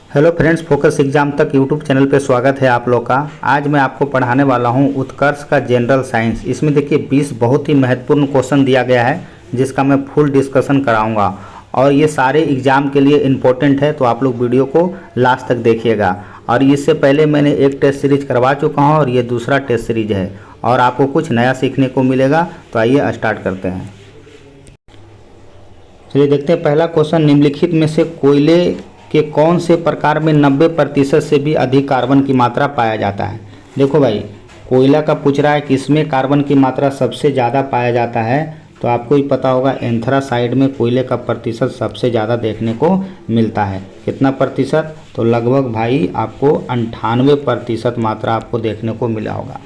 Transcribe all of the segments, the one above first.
Hello friends, focus exam तक YouTube channel पे स्वागत है आप लोग का। आज मैं आपको पढ़ाने वाला हूं उत्कर्ष का जनरल साइंस। इसमें देखिए 20 बहुत ही महत्वपूर्ण क्वेश्चन दिया गया है जिसका मैं फुल डिस्कशन कराऊंगा और ये सारे एग्जाम के लिए इम्पोर्टेंट है, तो आप लोग वीडियो को लास्ट तक देखिएगा। और इससे पहले मैंने एक टेस्ट सीरीज करवा चुका हूँ और ये दूसरा टेस्ट सीरीज है और आपको कुछ नया सीखने को मिलेगा। तो आइए स्टार्ट करते हैं। चलिए देखते हैं पहला क्वेश्चन, निम्नलिखित में से कोयले कि कौन से प्रकार में 90% से भी अधिक कार्बन की मात्रा पाया जाता है। देखो भाई, कोयला का पूछ रहा है कि इसमें कार्बन की मात्रा सबसे ज़्यादा पाया जाता है, तो आपको ही पता होगा एंथ्रासाइड में कोयले का प्रतिशत सबसे ज़्यादा देखने को मिलता है। कितना प्रतिशत? तो लगभग भाई आपको 98% मात्रा आपको देखने को मिला होगा।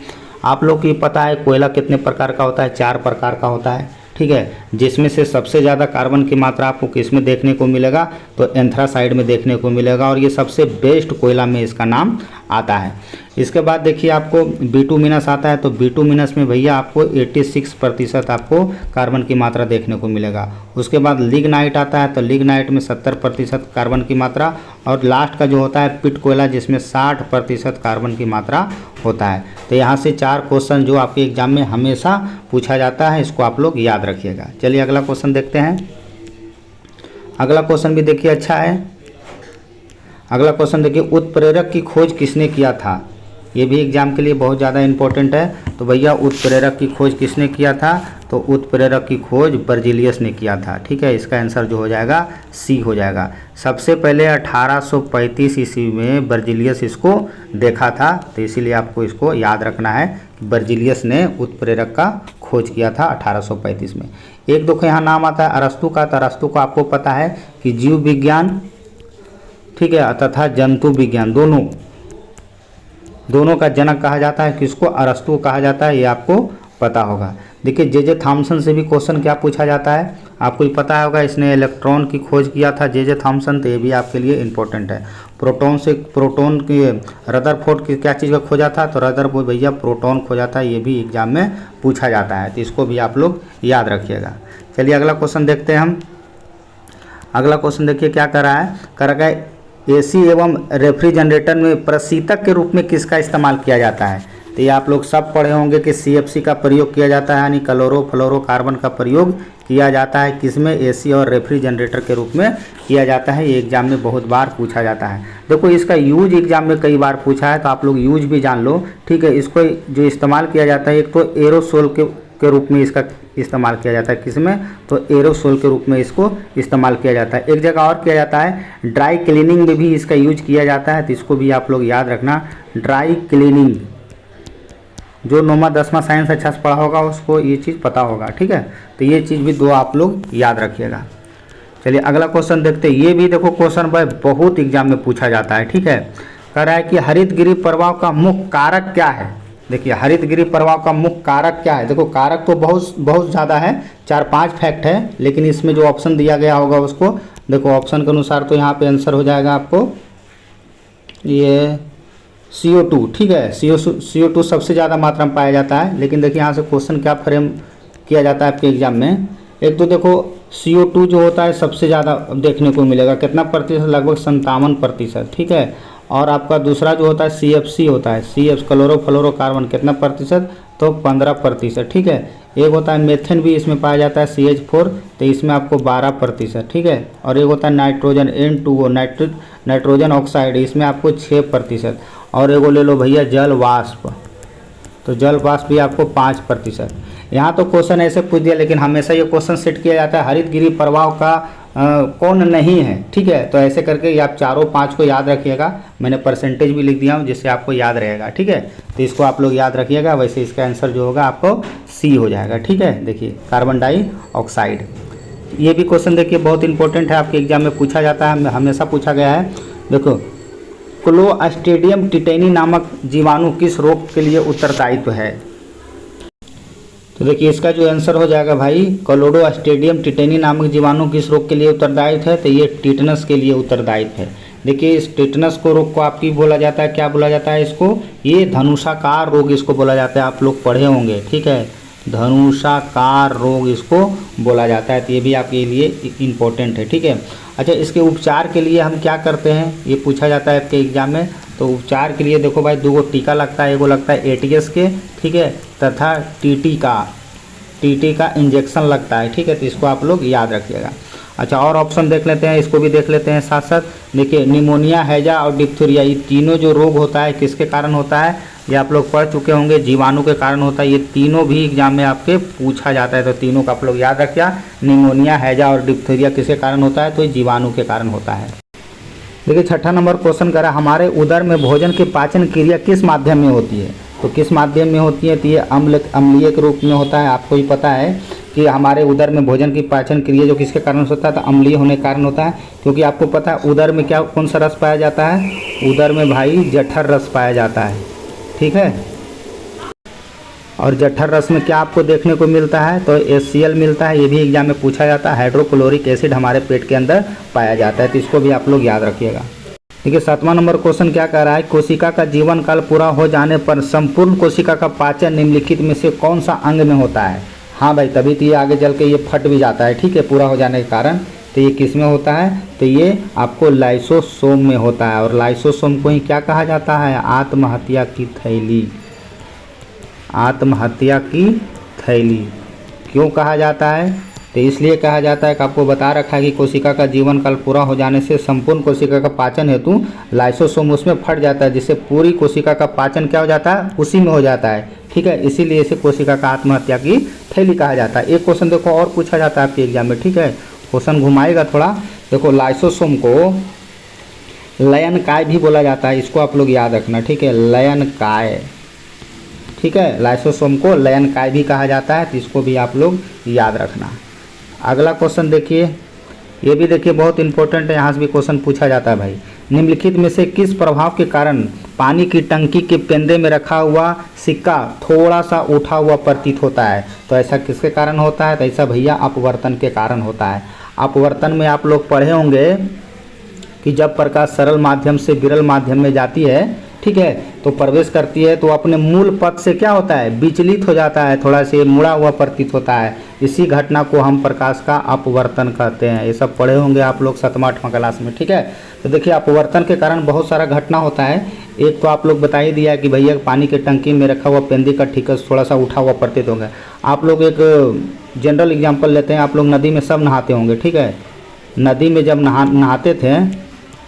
आप लोग को पता है कोयला कितने प्रकार का होता है? 4 प्रकार का होता है, ठीक है। जिसमें से सबसे ज़्यादा कार्बन की मात्रा आपको किस में देखने को मिलेगा? तो एंथ्रासाइड में देखने को मिलेगा और ये सबसे बेस्ट कोयला में इसका नाम आता है। इसके बाद देखिए आपको बिटुमिनस आता है, तो बिटुमिनस में भैया आपको 86% आपको कार्बन की मात्रा देखने को मिलेगा। उसके बाद लिग्नाइट आता है, तो लिग्नाइट में 70% कार्बन की मात्रा और लास्ट का जो होता है पिट कोयला जिसमें 60% कार्बन की मात्रा होता है। तो यहाँ से 4 क्वेश्चन जो आपके एग्जाम में हमेशा पूछा जाता है, इसको आप लोग याद रखिएगा। चलिए अगला क्वेश्चन देखते हैं। अगला क्वेश्चन भी देखिए अच्छा है। अगला क्वेश्चन देखिए, उत्प्रेरक की खोज किसने किया था? ये भी एग्जाम के लिए बहुत ज़्यादा इंपॉर्टेंट है। तो भैया उत्प्रेरक की खोज किसने किया था? तो उत्प्रेरक की खोज बर्जीलियस ने किया था, ठीक है। इसका आंसर जो हो जाएगा सी हो जाएगा। सबसे पहले 1835 ईस्वी में बर्जीलियस इसको देखा था, तो इसीलिए आपको इसको याद रखना है कि बर्जीलियस ने उत्प्रेरक का खोज किया था 1835 में। एक देखो यहाँ नाम आता है अरस्तु का, तो अरस्तु को आपको पता है कि जीव विज्ञान, ठीक है, तथा जंतु विज्ञान दोनों का जनक कहा जाता है। किसको? अरस्तु कहा जाता है, ये आपको पता होगा। देखिए जे थॉमसन से भी क्वेश्चन क्या पूछा जाता है, आपको ही पता होगा। इसने इलेक्ट्रॉन की खोज किया था जे थॉमसन, तो ये भी आपके लिए इम्पोर्टेंट है। प्रोटॉन की रदरफोर्ड की क्या चीज़ का खोजा था? तो रदरफोर्ड भैया प्रोटॉन खोजा था, ये भी एग्जाम में पूछा जाता है, तो इसको भी आप लोग याद रखिएगा। चलिए अगला क्वेश्चन देखते हैं हम। अगला क्वेश्चन देखिए क्या कर रहा है, कर रहा है एसी एवं रेफ्रिजरेटर में प्रशीतक के रूप में किसका इस्तेमाल किया जाता है? तो ये आप लोग सब पढ़े होंगे कि सीएफसी का प्रयोग किया जाता है, यानी क्लोरोफ्लोरोकार्बन का प्रयोग किया जाता है। किसमें? एसी और रेफ्रिजरेटर के रूप में किया जाता है। ये एग्जाम में बहुत बार पूछा जाता है। देखो इसका यूज एग्जाम में कई बार पूछा है, तो आप लोग यूज भी जान लो, ठीक है। इसको जो इस्तेमाल किया जाता है, एक तो एरोसोल के रूप में इसका इस्तेमाल किया जाता है। किसमें? तो एरोसोल के रूप में इसको इस्तेमाल किया जाता है। एक जगह और किया जाता है ड्राई क्लीनिंग में भी इसका यूज किया जाता है, तो इसको भी आप लोग याद रखना। ड्राई क्लीनिंग, जो 9वां 10वां साइंस अच्छा से पढ़ा होगा उसको ये चीज़ पता होगा, ठीक है। तो ये चीज़ भी 2 आप लोग याद रखिएगा। चलिए अगला क्वेश्चन देखते हैं। ये भी देखो क्वेश्चन भाई बहुत एग्जाम में पूछा जाता है, ठीक है। कह रहा है कि हरितगृह प्रभाव का मुख्य कारक क्या है? देखिए हरितगृह प्रभाव का मुख्य कारक क्या है? देखो कारक तो बहुत ज़्यादा है, 4-5 फैक्ट है, लेकिन इसमें जो ऑप्शन दिया गया होगा उसको देखो। ऑप्शन के अनुसार तो यहाँ पे आंसर हो जाएगा आपको ये CO2, ठीक है। CO2 सबसे ज़्यादा मात्रा में पाया जाता है, लेकिन देखिए यहाँ से क्वेश्चन क्या फ्रेम किया जाता है आपके एग्जाम में। एक तो देखो CO2 जो होता है सबसे ज़्यादा देखने को मिलेगा, कितना प्रतिशत? लगभग 57%, ठीक है। और आपका दूसरा जो होता है CFC होता है, क्लोरोफ्लोरोकार्बन, कितना प्रतिशत? तो 15%, ठीक है। एक होता है मेथेन भी इसमें पाया जाता है CH4, तो इसमें आपको 12%, ठीक है। और एक होता है नाइट्रोजन N2O, नाइट्रोजन ऑक्साइड, इसमें आपको 6%। और एगो ले लो भैया जल वाष्प, तो जल वाष्प भी आपको 5%। यहाँ तो क्वेश्चन ऐसे पूछ दिया, लेकिन हमेशा ये क्वेश्चन सेट किया जाता है हरितगृह प्रभाव का कौन नहीं है, ठीक है। तो ऐसे करके ये आप 4-5 को याद रखिएगा। मैंने परसेंटेज भी लिख दिया हूँ जिससे आपको याद रहेगा, ठीक है। तो इसको आप लोग याद रखिएगा। वैसे इसका आंसर जो होगा आपको सी हो जाएगा, ठीक है। देखिए कार्बन डाइऑक्साइड, ये भी क्वेश्चन देखिए बहुत इंपॉर्टेंट है, आपके एग्जाम में पूछा जाता है, हमेशा पूछा गया है। देखो क्लोस्ट्रीडियम टिटेनी नामक जीवाणु किस रोग के लिए उत्तरदायित्व है? तो देखिए इसका जो आंसर हो जाएगा भाई, क्लोस्ट्रीडियम टिटेनी नामक जीवाणु किस रोग के लिए उत्तरदायित्व है? तो ये टिटनस के लिए उत्तरदायित्व है। देखिए इस टिटनस को रोग को आपकी बोला जाता है, क्या बोला जाता है इसको? ये धनुषाकार रोग इसको बोला जाता है, आप लोग पढ़े होंगे, ठीक है। धनुषाकार रोग इसको बोला जाता है। तो ये भी आपके लिए इम्पोर्टेंट है, ठीक है। अच्छा, इसके उपचार के लिए हम क्या करते हैं, ये पूछा जाता है आपके एग्जाम में। तो उपचार के लिए देखो भाई, 2 टीका लगता है, एगो लगता है एटीएस के, ठीक है, तथा टीटी का इंजेक्शन लगता है, ठीक है। तो इसको आप लोग याद रखिएगा। अच्छा, और ऑप्शन देख लेते हैं, इसको भी देख लेते हैं साथ साथ। देखिए, निमोनिया, हैजा और डिप्थीरिया, ये तीनों जो रोग होता है किसके कारण होता है, ये आप लोग पढ़ चुके होंगे, जीवाणु के कारण होता है। ये तीनों भी एग्जाम में आपके पूछा जाता है, तो तीनों का आप लोग याद रखिए। निमोनिया, हैजा और डिप्थीरिया किसके कारण होता है, तो ये जीवाणु के कारण होता है। देखिए, 6ठा नंबर क्वेश्चन करा, हमारे उदर में भोजन की पाचन क्रिया किस माध्यम में होती है। तो किस माध्यम में होती है, तो ये अम्लीय के रूप में होता है। आपको ही पता है कि हमारे उदर में भोजन की पाचन क्रिया जो किसके कारण होता है, तो अम्लीय होने के कारण होता है। क्योंकि आपको पता है उदर में क्या, कौन सा रस पाया जाता है, उदर में भाई जठर रस पाया जाता है, ठीक है। और जठर रस में क्या आपको देखने को मिलता है, तो HCl मिलता है। ये भी एग्जाम में पूछा जाता है। हाइड्रोक्लोरिक एसिड हमारे पेट के अंदर पाया जाता है, तो इसको भी आप लोग याद रखिएगा। देखिए, 7वां नंबर क्वेश्चन क्या कह रहा है, कोशिका का जीवन काल पूरा हो जाने पर संपूर्ण कोशिका का पाचन निम्नलिखित में से कौन सा अंग में होता है। हाँ भाई, तभी तो ये आगे चल के ये फट भी जाता है, ठीक है, पूरा हो जाने के कारण। तो ये किस में होता है, तो ये आपको लाइसोसोम में होता है। और लाइसोसोम को ही क्या कहा जाता है, आत्महत्या की थैली। आत्महत्या की थैली क्यों कहा जाता है, तो इसलिए कहा जाता है कि आपको बता रखा है कि कोशिका का जीवन काल पूरा हो जाने से संपूर्ण कोशिका का पाचन हेतु लाइसोसोम उसमें फट जाता है, जिससे पूरी कोशिका का पाचन क्या हो जाता है, उसी में हो जाता है, ठीक है। इसीलिए इसे कोशिका का आत्महत्या की थैली कहा जाता है। एक क्वेश्चन देखो और पूछा जाता है आपके एग्जाम में, ठीक है, क्वेश्चन घुमाएगा थोड़ा। देखो, लाइसोसोम को लयनकाय भी बोला जाता है, इसको आप लोग याद रखना, ठीक है, लयनकाय, ठीक है। लाइसोसोम को लयनकाय भी कहा जाता है, तो इसको भी आप लोग याद रखना। अगला क्वेश्चन देखिए, ये भी देखिए बहुत इंपॉर्टेंट है, यहाँ से भी क्वेश्चन पूछा जाता है भाई। निम्नलिखित में से किस प्रभाव के कारण पानी की टंकी के पेंदे में रखा हुआ सिक्का थोड़ा सा उठा हुआ प्रतीत होता है। तो ऐसा किसके कारण होता है, तो ऐसा भैया अपवर्तन के कारण होता है। अपवर्तन में आप लोग पढ़े होंगे कि जब प्रकाश सरल माध्यम से विरल माध्यम में जाती है, ठीक है, तो प्रवेश करती है तो अपने मूल पथ से क्या होता है, विचलित हो जाता है, थोड़ा से मुड़ा हुआ प्रतीत होता है। इसी घटना को हम प्रकाश का अपवर्तन कहते हैं। ये सब पढ़े होंगे आप लोग 7वां 8वां क्लास में, ठीक है। तो देखिए, अपवर्तन के कारण बहुत सारा घटना होता है। एक तो आप लोग बता ही दिया कि भैया पानी की टंकी में रखा हुआ पेंदी का ठीकस थोड़ा सा उठा हुआ प्रतीत होगा। आप लोग एक जनरल एग्जाम्पल लेते हैं, आप लोग नदी में सब नहाते होंगे, ठीक है। नदी में जब नहाते थे,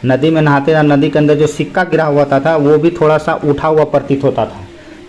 नदी में नहाते थे, नदी के अंदर जो सिक्का गिरा हुआ था वो भी थोड़ा सा उठा हुआ प्रतीत होता था।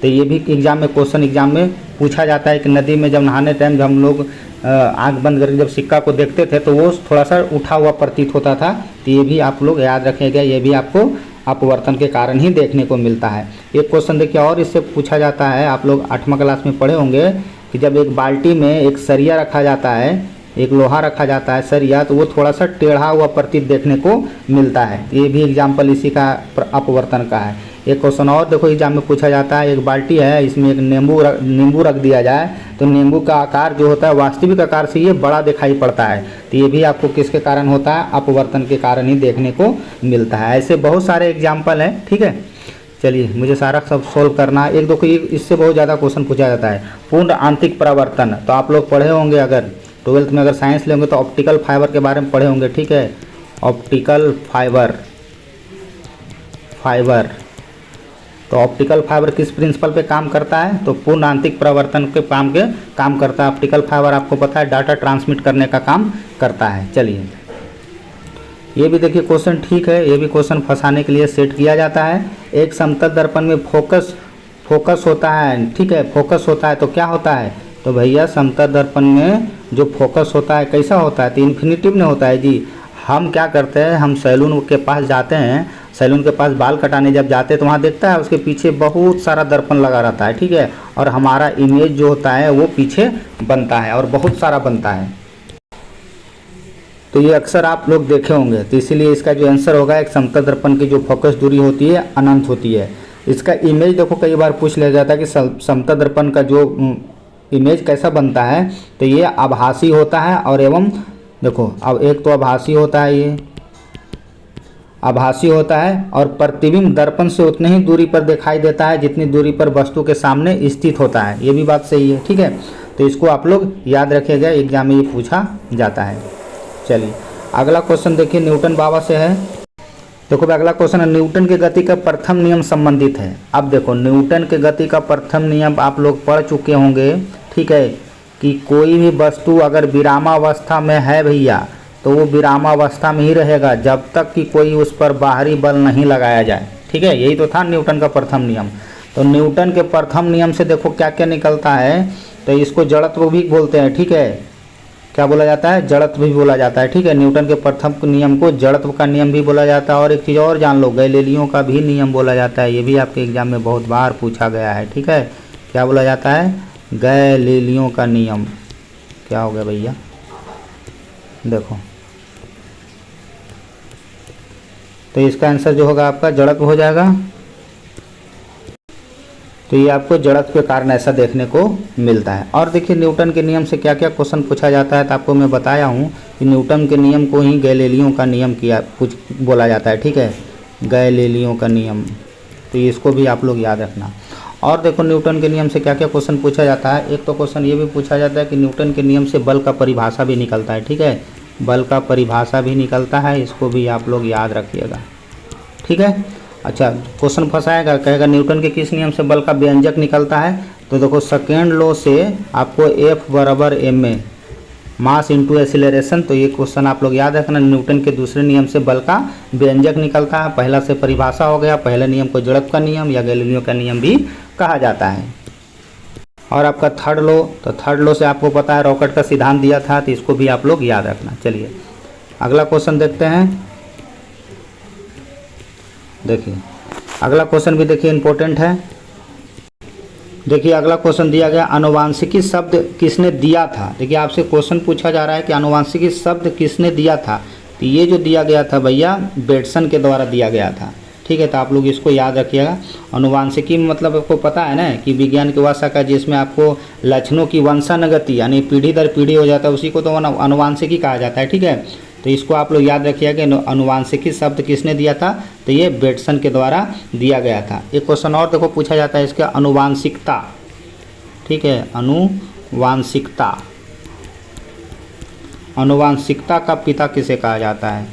तो ये भी एग्जाम में क्वेश्चन एग्जाम में पूछा जाता है कि नदी में जब नहाने टाइम जब हम लोग आँख बंद करके जब सिक्का को देखते थे तो वो थोड़ा सा उठा हुआ प्रतीत होता था। तो ये भी आप लोग याद रखेंगे, ये भी आपको अपवर्तन के कारण ही देखने को मिलता है। एक क्वेश्चन देखिए और इससे पूछा जाता है, आप लोग 8वां क्लास में पढ़े होंगे कि जब एक बाल्टी में एक सरिया रखा जाता है, एक लोहा रखा जाता है सरिया, तो वो थोड़ा सा टेढ़ा हुआ प्रतीत देखने को मिलता है। ये भी एग्जाम्पल इसी का अपवर्तन का है। एक क्वेश्चन और देखो एग्जाम में पूछा जाता है, एक बाल्टी है, इसमें एक नींबू रख दिया जाए तो नींबू का आकार जो होता है वास्तविक आकार से ये बड़ा दिखाई पड़ता है। तो ये भी आपको किसके कारण होता है, अपवर्तन के कारण ही देखने को मिलता है। ऐसे बहुत सारे एग्जाम्पल हैं, ठीक है। चलिए, मुझे सारा सब सोल्व करना है। एक देखो इससे बहुत ज़्यादा क्वेश्चन पूछा जाता है, पूर्ण आंतरिक परावर्तन। तो आप लोग पढ़े होंगे, अगर 12th में अगर साइंस लेंगे तो ऑप्टिकल फाइबर के बारे में पढ़े होंगे, ठीक है। ऑप्टिकल फाइबर तो ऑप्टिकल फाइबर किस प्रिंसिपल पे काम करता है, तो पूर्ण आंतरिक परावर्तन के काम करता है। ऑप्टिकल फाइबर आपको पता है डाटा ट्रांसमिट करने का काम करता है। चलिए, ये भी देखिए क्वेश्चन ठीक है, ये भी क्वेश्चन फंसाने के लिए सेट किया जाता है। एक समतल दर्पण में फोकस होता है, ठीक है, फोकस होता है तो क्या होता है, तो भैया समतल दर्पण में जो फोकस होता है कैसा होता है, तो इन्फिनिटिव में होता है जी। हम क्या करते हैं, हम सैलून के पास जाते हैं, सैलून के पास बाल कटाने जब जाते हैं तो वहाँ देखता है उसके पीछे बहुत सारा दर्पण लगा रहता है, ठीक है, और हमारा इमेज जो होता है वो पीछे बनता है और बहुत सारा बनता है। तो ये अक्सर आप लोग देखे होंगे, तो इसीलिए इसका जो आंसर होगा, एक समतल दर्पण की जो फोकस दूरी होती है अनंत होती है। इसका इमेज देखो कई बार पूछ लिया जाता है कि समतल दर्पण का जो इमेज कैसा बनता है, तो ये आभासी होता है और एवं देखो अब एक तो आभासी होता है ये, आभासी होता है और प्रतिबिंब दर्पण से उतनी ही दूरी पर दिखाई देता है जितनी दूरी पर वस्तु के सामने स्थित होता है। ये भी बात सही है, ठीक है। तो इसको आप लोग याद रखिएगा, एग्जाम में ये पूछा जाता है। चलिए अगला क्वेश्चन देखिए, न्यूटन बाबा से है। देखो भाई अगला क्वेश्चन है, न्यूटन के गति का प्रथम नियम संबंधित है। अब देखो न्यूटन के गति का प्रथम नियम आप लोग पढ़ चुके होंगे, ठीक है, कि कोई भी वस्तु अगर विरामावस्था में है भैया तो वो विरामावस्था में ही रहेगा जब तक कि कोई उस पर बाहरी बल नहीं लगाया जाए, ठीक है। यही तो था न्यूटन का प्रथम नियम। तो न्यूटन के प्रथम नियम से देखो क्या क्या निकलता है, तो इसको जड़त्व भी बोलते हैं, ठीक है। क्या बोला जाता है? जड़त्व भी बोला जाता है, ठीक है। न्यूटन के प्रथम नियम को जड़त्व का नियम भी बोला जाता है। और एक चीज़ और जान लो, गैलीलियो का भी नियम बोला जाता है। ये भी आपके एग्जाम में बहुत बार पूछा गया है, ठीक है। क्या बोला जाता है? गैलीलियो का नियम। क्या हो गया भैया, देखो, तो इसका आंसर जो होगा आपका जड़त्व हो जाएगा। तो ये आपको जड़त्व के कारण ऐसा देखने को मिलता है। और देखिए न्यूटन के नियम से क्या क्या क्वेश्चन पूछा जाता है, तो आपको मैं बताया हूँ कि न्यूटन के नियम को ही गैलीलियो का नियम किया कुछ बोला जाता है, ठीक है, गैलीलियो का नियम। तो इसको भी आप लोग याद रखना। और देखो न्यूटन के नियम से क्या क्या क्वेश्चन पूछा जाता है। एक तो क्वेश्चन ये भी पूछा जाता है कि न्यूटन के नियम से बल का परिभाषा भी निकलता है, ठीक है, बल का परिभाषा भी निकलता है। इसको भी आप लोग याद रखिएगा, ठीक है। अच्छा, क्वेश्चन फंसाएगा, कहेगा न्यूटन के किस नियम से बल का व्यंजक निकलता है। तो देखो सेकेंड लॉ से आपको F बराबर ma मास इंटू एक्सीलरेशन। तो ये क्वेश्चन आप लोग याद रखना, न्यूटन के दूसरे नियम से बल का व्यंजक निकलता है। पहला से परिभाषा हो गया, पहले नियम को जड़त्व का नियम या गैलीलियो का नियम भी कहा जाता है। और आपका थर्ड लॉ, तो थर्ड लॉ से आपको पता है रॉकेट का सिद्धांत दिया था, तो इसको भी आप लोग याद रखना। चलिए अगला क्वेश्चन देखते हैं। देखिए अगला क्वेश्चन भी देखिए इम्पोर्टेंट है। देखिए अगला क्वेश्चन दिया गया, आनुवांशिकी शब्द किसने दिया था। देखिए आपसे क्वेश्चन पूछा जा रहा है कि आनुवांशिकी शब्द किसने दिया था। तो ये जो दिया गया था भैया बेटसन के द्वारा दिया गया था, ठीक है। तो आप लोग इसको याद रखिएगा। आनुवांशिकी में मतलब आपको पता है ना कि विज्ञान की भाषा का जिसमें आपको लक्षणों की वंशानुगति यानी पीढ़ी दर पीढ़ी हो जाता है, उसी को तो आनुवांशिकी कहा जाता है, ठीक है। तो इसको आप लोग याद रखिएगा कि आनुवांशिकी शब्द किसने दिया था, तो ये बेटसन के द्वारा दिया गया था। एक क्वेश्चन और देखो पूछा जाता है इसका, आनुवांशिकता, ठीक है, आनुवांशिकता, आनुवांशिकता का पिता किसे कहा जाता है।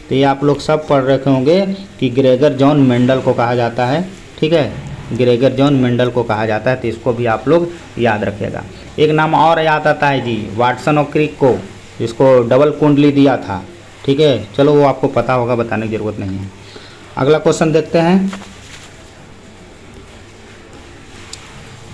तो ये आप लोग सब पढ़ रखे होंगे कि ग्रेगर जॉन मेंडल को कहा जाता है, ठीक है, ग्रेगर जॉन मेंडल को कहा जाता है। तो इसको भी आप लोग याद रखिएगा। एक नाम और याद आता है जी, वाटसन और क्रिक को, इसको डबल कुंडली दिया था, ठीक है। चलो वो आपको पता होगा, बताने की ज़रूरत नहीं है। अगला क्वेश्चन देखते हैं।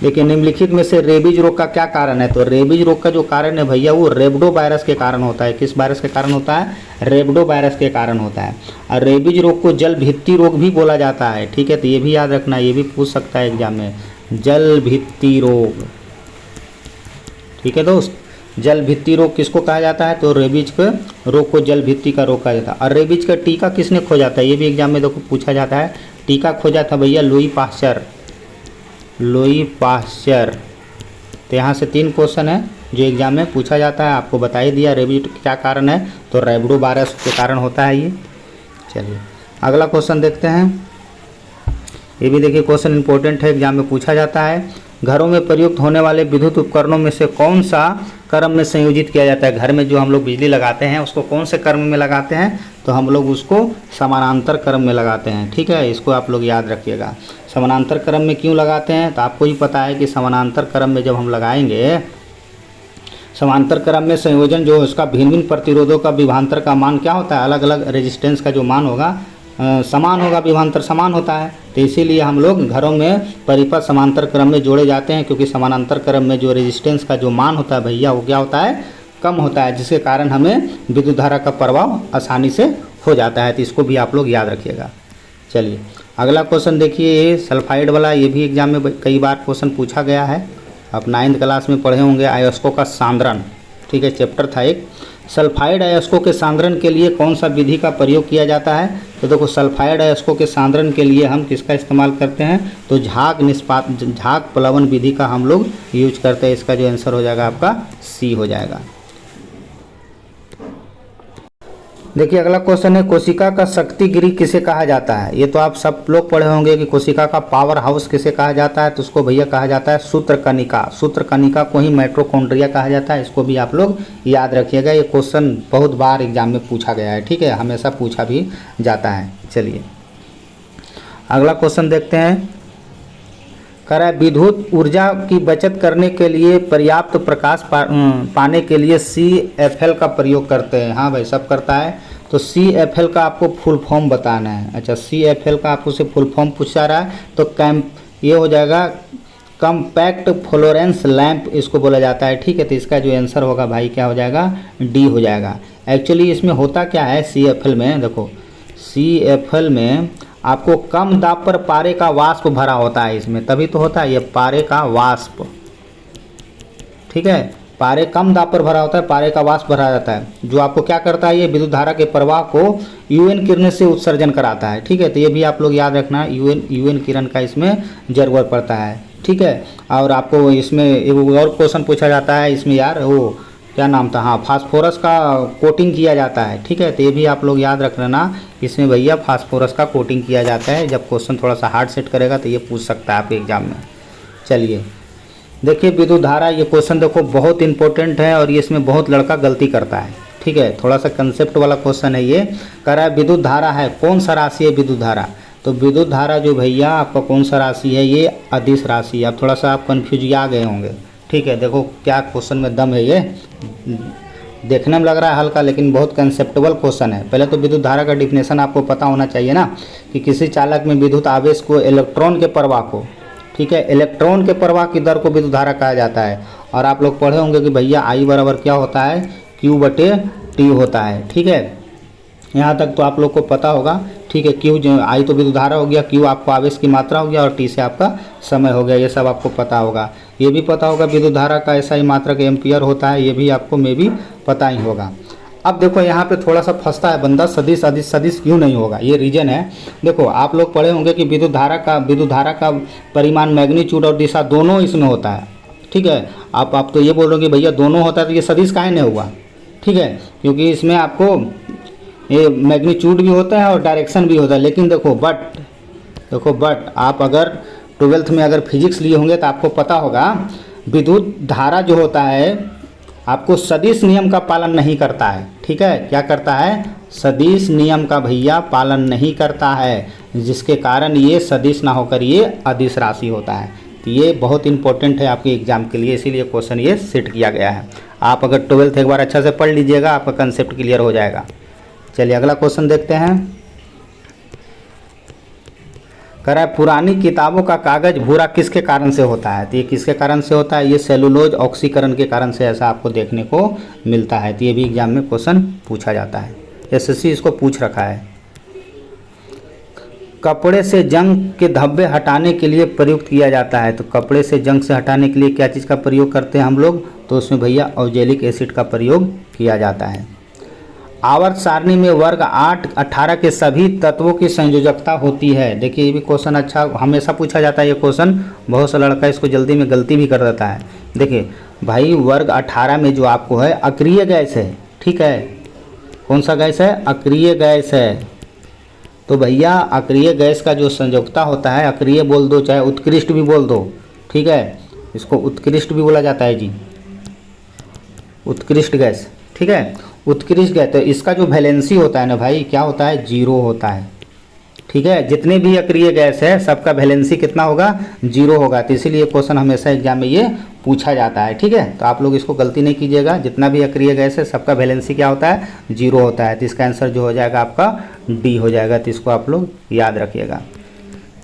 देखिए निम्नलिखित में से रेबीज रोग का क्या कारण है। तो रेबीज रोग का जो कारण है भैया वो रेबडो वायरस के कारण होता है। किस वायरस के कारण होता है? रेबडो वायरस के कारण होता है। और रेबीज रोग को जल भित्ति रोग भी बोला जाता है, ठीक है। तो ये भी याद रखना, ये भी पूछ सकता है एग्जाम में, जल भित्ति रोग, ठीक है दोस्त। जल भित्ति रोग किसको कहा जाता है? तो रेबीज के रोग को जल भित्ति का रोग कहा जाता है। और रेबीज का टीका किसने खोजा था, ये भी एग्जाम में देखो पूछा जाता है। टीका खोजा था भैया लुई पाश्चर, लुई पाश्चर। तो यहाँ से 3 क्वेश्चन है जो एग्जाम में पूछा जाता है। आपको बता ही दिया रेबीज क्या कारण है, तो रेबडो वायरस के कारण होता है ये। चलिए अगला क्वेश्चन देखते हैं। ये भी देखिए क्वेश्चन इंपॉर्टेंट है, एग्जाम में पूछा जाता है। घरों में प्रयुक्त होने वाले विद्युत उपकरणों में से कौन सा क्रम में संयोजित किया जाता है। घर में जो हम लोग बिजली लगाते हैं उसको कौन से क्रम में लगाते हैं, तो हम लोग उसको समानांतर क्रम में लगाते हैं, ठीक है। इसको आप लोग याद रखिएगा। समानांतर क्रम में क्यों लगाते हैं, तो आपको ही पता है कि समानांतर क्रम में जब हम लगाएंगे, समांतर क्रम में संयोजन जो उसका भिन्न भिन्न प्रतिरोधों का विभवांतर का मान क्या होता है, अलग अलग रेजिस्टेंस का जो मान होगा समान होगा, विभवांतर समान होता है। तो इसीलिए हम लोग घरों में परिपथ समांतर क्रम में जोड़े जाते हैं, क्योंकि समानांतर क्रम में जो रेजिस्टेंस का जो मान होता है भैया वो क्या होता है, कम होता है, जिसके कारण हमें विद्युत धारा का प्रभाव आसानी से हो जाता है। तो इसको भी आप लोग याद रखिएगा। चलिए अगला क्वेश्चन देखिए, ये सल्फाइड वाला, ये भी एग्जाम में कई बार क्वेश्चन पूछा गया है। आप 9th क्लास में पढ़े होंगे अयस्कों का सांद्रण, ठीक है, चैप्टर था एक। सल्फाइड अयस्कों के सांद्रण के लिए कौन सा विधि का प्रयोग किया जाता है। तो देखो सल्फाइड अयस्कों के सांद्रण के लिए हम किसका इस्तेमाल करते हैं, तो झाग प्लवन विधि का हम लोग यूज करते हैं। इसका जो आंसर हो जाएगा आपका सी हो जाएगा। देखिए अगला क्वेश्चन है, कोशिका का शक्ति गृह किसे कहा जाता है। ये तो आप सब लोग पढ़े होंगे कि कोशिका का पावर हाउस किसे कहा जाता है, तो उसको भैया कहा जाता है सूत्रकनिका। सूत्रकनिका को ही माइटोकॉन्ड्रिया कहा जाता है, इसको भी आप लोग याद रखिएगा। ये क्वेश्चन बहुत बार एग्जाम में पूछा गया है, ठीक है, हमेशा पूछा भी जाता है। चलिए अगला क्वेश्चन देखते हैं। कह रहा है विद्युत ऊर्जा की बचत करने के लिए पर्याप्त प्रकाश पाने के लिए CFL का प्रयोग करते हैं। हाँ भाई सब करता है। तो CFL का आपको फुल फॉर्म बताना है। अच्छा CFL का आपको से फुल फॉर्म पूछा रहा है, तो ये हो जाएगा कम्पैक्ट फ्लोरेंस लैंप इसको बोला जाता है, ठीक है। तो इसका जो आंसर होगा भाई क्या हो जाएगा, D हो जाएगा। एक्चुअली इसमें होता क्या है CFL में, देखो CFL में आपको कम दाब पर पारे का वाष्प भरा होता है इसमें, तभी तो होता है ये पारे का वाष्प, ठीक है। पारे कम दाब पर भरा होता है, पारे का वाष्प भरा जाता है, जो आपको क्या करता है, ये विद्युत धारा के प्रवाह को UN किरण से उत्सर्जन कराता है, ठीक है। तो ये भी आप लोग याद रखना, UN किरण का इसमें जरूरत पड़ता है, ठीक है। और आपको इसमें एक और क्वेश्चन पूछा जाता है इसमें यार, वो क्या नाम था, हाँ फास्फोरस का कोटिंग किया जाता है, ठीक है। तो ये भी आप लोग याद रख लेना, इसमें भैया फास्फोरस का कोटिंग किया जाता है। जब क्वेश्चन थोड़ा सा हार्ड सेट करेगा तो ये पूछ सकता है आपके एग्जाम में। चलिए देखिए विद्युत धारा, ये क्वेश्चन देखो बहुत इंपॉर्टेंट है और ये इसमें बहुत लड़का गलती करता है, ठीक है। थोड़ा सा कंसेप्ट वाला क्वेश्चन है ये। कह रहा है विद्युत धारा है, कौन सा राशि है विद्युत धारा। तो विद्युत धारा जो भैया आपका कौन सा राशि है, ये अदिश राशि है। अब थोड़ा सा आप कन्फ्यूज आ गए होंगे, ठीक है। देखो क्या क्वेश्चन में दम है, ये देखने में लग रहा है हल्का लेकिन बहुत कंसेप्टेबल क्वेश्चन है। पहले तो विद्युत धारा का डिफिनेशन आपको पता होना चाहिए ना, कि किसी चालक में विद्युत आवेश को इलेक्ट्रॉन के प्रवाह को, ठीक है, इलेक्ट्रॉन के प्रवाह की दर को विद्युत धारा कहा जाता है। और आप लोग पढ़े होंगे कि भैया I बराबर क्या होता है, Q/T होता है, ठीक है। यहाँ तक तो आप लोग को पता होगा, ठीक है। Q I तो विद्युत धारा हो गया, Q आपको आवेश की मात्रा हो गया और T से आपका समय हो गया, ये सब आपको पता होगा। ये भी पता होगा विद्युत धारा का SI मात्रक एम्पियर होता है, ये भी आपको में भी पता ही होगा। अब देखो यहाँ पे थोड़ा सा फंसता है बंदा, सदिश अदिश सदिश क्यों नहीं होगा, ये रीजन है। देखो आप लोग पढ़े होंगे कि विद्युत धारा का परिमाण मैग्नीट्यूड और दिशा दोनों इसमें होता है, ठीक है। आप तो ये बोल रहे हो कि भैया दोनों होता है, तो ये सदिश काहे नहीं हुआ, ठीक है, क्योंकि इसमें आपको ये मैग्नीट्यूड भी होता है और डायरेक्शन भी होता है। लेकिन बट आप अगर 12th में अगर फिजिक्स लिए होंगे तो आपको पता होगा विद्युत धारा जो होता है आपको सदिश नियम का पालन नहीं करता है, ठीक है। क्या करता है, सदिश नियम का भैया पालन नहीं करता है, जिसके कारण ये सदिश ना होकर ये अदिश राशि होता है। तो ये बहुत इंपॉर्टेंट है आपके एग्जाम के लिए, इसीलिए क्वेश्चन ये सेट किया गया है। आप अगर 12th एक बार अच्छा से पढ़ लीजिएगा, आपका कंसेप्ट क्लियर हो जाएगा। चलिए अगला क्वेश्चन देखते हैं। कह रहा है पुरानी किताबों का कागज भूरा किसके कारण से होता है। तो ये किसके कारण से होता है, ये सेलुलोज ऑक्सीकरण के कारण से ऐसा आपको देखने को मिलता है। तो ये भी एग्जाम में क्वेश्चन पूछा जाता है, SSC इसको पूछ रखा है। कपड़े से जंग के धब्बे हटाने के लिए प्रयुक्त किया जाता है। तो कपड़े से जंग से हटाने के लिए क्या चीज़ का प्रयोग करते हैं हम लोग, तो उसमें भैया ऑक्जेलिक एसिड का प्रयोग किया जाता है। आवर्त सारणी में वर्ग 8, 18 के सभी तत्वों की संयोजकता होती है। देखिए ये भी क्वेश्चन अच्छा हमेशा पूछा जाता है ये क्वेश्चन, बहुत सा लड़का इसको जल्दी में गलती भी कर देता है। देखिए भाई वर्ग 18 में जो आपको है अक्रिय गैस है, ठीक है। कौन सा गैस है, अक्रिय गैस है। तो भैया अक्रिय गैस का जो संयोजकता होता है, अक्रिय बोल दो चाहे उत्कृष्ट भी बोल दो, ठीक है, इसको उत्कृष्ट भी बोला जाता है जी, उत्कृष्ट गैस, ठीक है। उत्कृष्ट गैस, तो इसका जो वैलेंसी होता है ना भाई क्या होता है, 0 होता है, ठीक है। जितने भी अक्रिय गैस है सबका वैलेंसी कितना होगा, 0 होगा। तो इसीलिए क्वेश्चन हमेशा एग्जाम में ये पूछा जाता है, ठीक है। तो आप लोग इसको गलती नहीं कीजिएगा, जितना भी अक्रिय गैस है सबका वैलेंसी क्या होता है, 0 होता है। तो इसका आंसर जो हो जाएगा आपका D हो जाएगा। तो इसको आप लोग याद रखिएगा।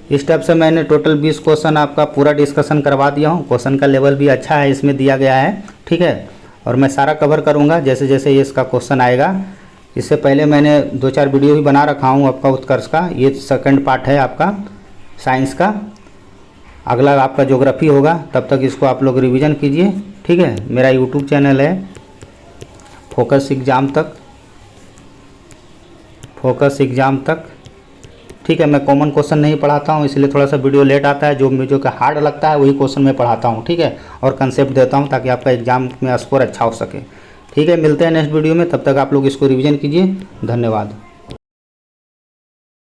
इस टाइप से मैंने टोटल 20 क्वेश्चन आपका पूरा डिस्कशन करवा दिया हूँ। क्वेश्चन का लेवल भी अच्छा है इसमें दिया गया है, ठीक है। और मैं सारा कवर करूँगा जैसे जैसे ये इसका क्वेश्चन आएगा। इससे पहले मैंने 2-4 वीडियो भी बना रखा हूँ आपका उत्कर्ष का, ये सेकंड पार्ट है आपका साइंस का। अगला आपका ज्योग्राफी होगा, तब तक इसको आप लोग रिवीजन कीजिए, ठीक है। मेरा यूट्यूब चैनल है फोकस एग्ज़ाम तक, ठीक है। मैं कॉमन क्वेश्चन नहीं पढ़ाता हूँ, इसलिए थोड़ा सा वीडियो लेट आता है। जो मुझे हार्ड लगता है वही क्वेश्चन मैं पढ़ाता हूँ, ठीक है, और कंसेप्ट देता हूँ ताकि आपका एग्जाम में स्कोर अच्छा हो सके। ठीक है, मिलते हैं नेक्स्ट वीडियो में, तब तक आप लोग इसको रिवीजन कीजिए। धन्यवाद।